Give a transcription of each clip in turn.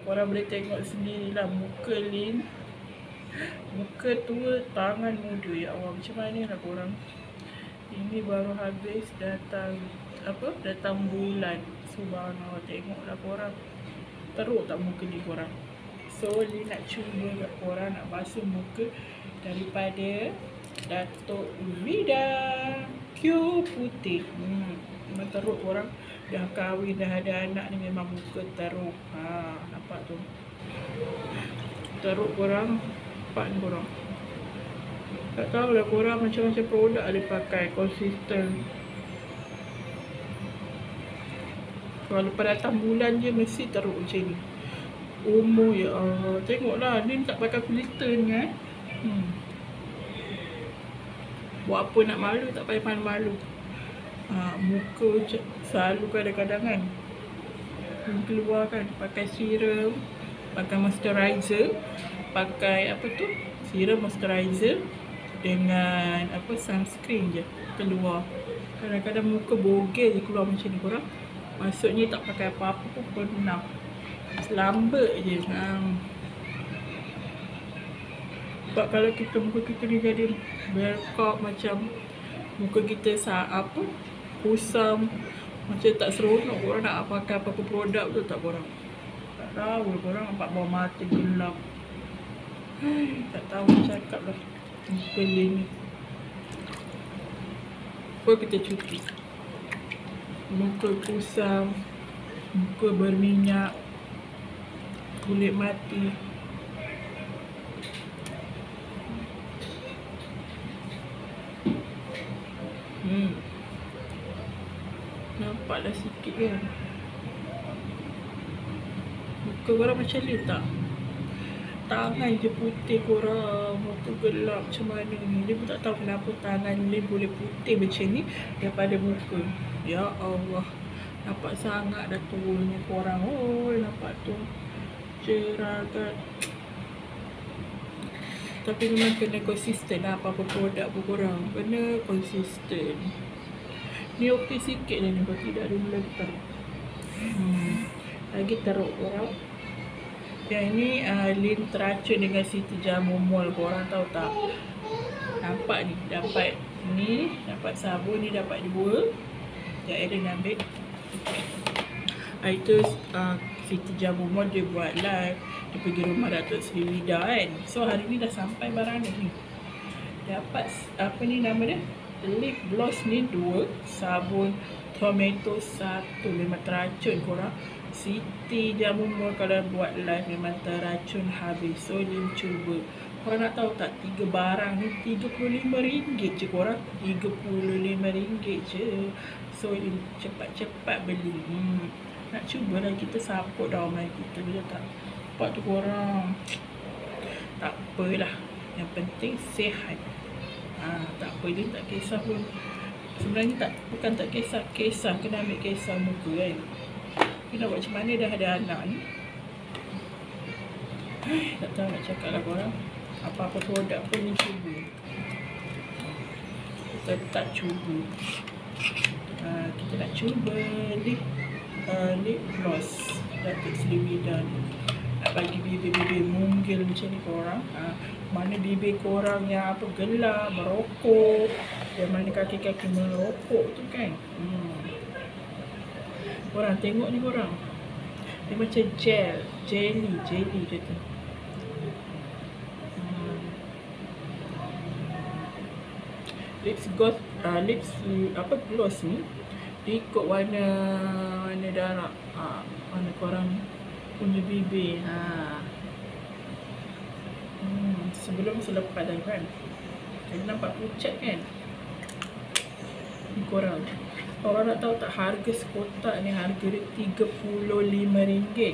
Korang boleh tengok sendirilah muka Lin. Muka tua, tangan muda. Ya Allah, macam mana lah korang. Ini baru habis datang bulan. Subhanallah, tengoklah korang. Teruk tak muka ni korang. So Lin nak cuba kat korang nak basuh muka daripada Datuk Vida Q Putih. Memang teruk korang. Dah kahwin, dah ada anak ni memang muka teruk. Nampak tu. Teruk korang. Nampak ni korang. Tak tahulah korang macam-macam produk ada pakai. Konsisten. Kalau lepas datang bulan je mesti teruk macam ni. Umur, ya Allah. Tengoklah, Lin tak pakai filter ni kan. Buat apa nak malu, tak payah malu-malu. Muka selalu kadang-kadang kan keluar kan, pakai serum, pakai moisturizer, pakai serum moisturizer dengan sunscreen je keluar. Kadang-kadang muka bogel je keluar macam ni korang. Maksudnya tak pakai apa-apa pun pernah. Selambut je. Sebab kalau muka kita ni jadi berkop macam muka kita kusam, macam tak seronok. Korang nak pakai apa-apa produk tu tak korang? Tak tahu korang nampak bawah mata gelap. Tak tahu cakap lah. Muka Lin ni. Kau kita cuti. Muka kusam, muka berminyak, kulit mati. Nampaklah sikit kan. Muka korang macam ni tak? Tangan je putih korang. Muka gelap macam mana ni. Dia pun tak tahu kenapa tangan Lin boleh putih macam ni daripada muka. Ya Allah. Nampak sangat dah tuanya korang. Nampak tu. Cerah kan. Tapi memang kena konsisten lah apa-apa produk pun korang. Kena konsisten. Ni okey sikit dah ni. Kalau tidak dia mula teruk. Lagi teruk korang. Yang ni Lin teracun dengan Siti Jamu Mall. Korang tahu tak? Nampak ni. Dapat sabun ni dapat 2. Sekejap Ellen ambil. Itu Siti Jamu Mall dia buat live. Dia pergi rumah Datuk Sri Vida kan. So hari ni dah sampai barang ni. Dapat nama dia? Lip gloss ni 2. Sabun tomato 1. Memang teracun korang. Siti Jamu Mall kalau buat live memang teracun habis. So Lin cuba. Korang nak tahu tak, 3 barang ni RM35 je korang. RM35 je. So Lin cepat-cepat beli. Nak cubalah kita support ramai kita. Bila tak nampak tu korang. Tak apalah. Yang penting sihat. Tak apa, Lin tak kisah pun. Sebenarnya bukan tak kisah. Kena ambil kisah muka kan. Tapi nak buat macam mana dah ada anak ni. Tak tahu nak cakap lah korang. Apa-apa produk pun ni cuba. Kita tak cuba. Kita nak cuba lip gloss Datuk Sri Vida ni. Nak bagi bibir-bibir munggil macam ni korang. Mana bibir korang yang gelap, merokok. Yang mana kaki-kaki merokok tu kan. Korang tengok ni korang. Dia macam jelly macam tu. Gloss ni dia ikut warna darah. Mana korang punya bibir. Sebelum selepas dah kan. Jadi nampak pucat kan. Ni korang. Korang nak tahu tak harga sekotak ni, harga dia RM35.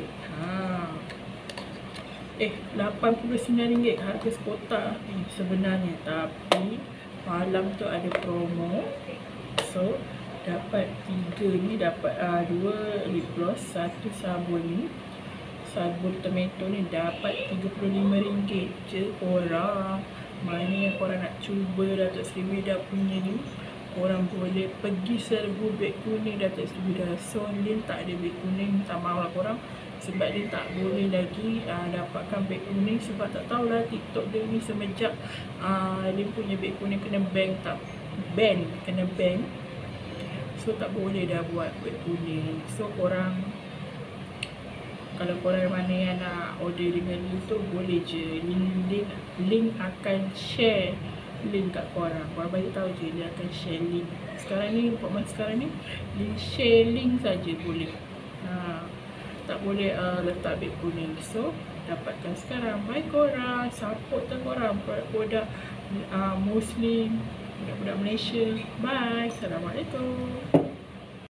RM89 harga sekotak ni sebenarnya. Tapi malam tu ada promo. So dapat 3 ni, dapat 2 lip gloss, 1 sabun ni. Sabun tomato ni dapat RM35 je korang. Mana yang korang nak cuba Datuk Sri Vida punya ni, korang boleh pergi serbu beg kuning Datuk Sri Vida. So Lin tak ada beg kuning, minta maaf lah korang. sebab dia tak boleh lagi dapatkan beg kuning, sebab tak tahulah TikTok dia ni semenjak dia punya beg kuning kena kena ban, so tak boleh dah buat beg kuning. So korang, kalau korang mana yang nak order dengan link tu, boleh je, link akan share link kat korang. Korang bagi tahu je, dia akan share link. Sekarang ni, masa sekarang ni, share link saja boleh. Tak boleh letak beg kuning. So dapatkan sekarang. Bye korang, support korang produk Muslim, budak-budak Malaysia. Bye, Assalamualaikum.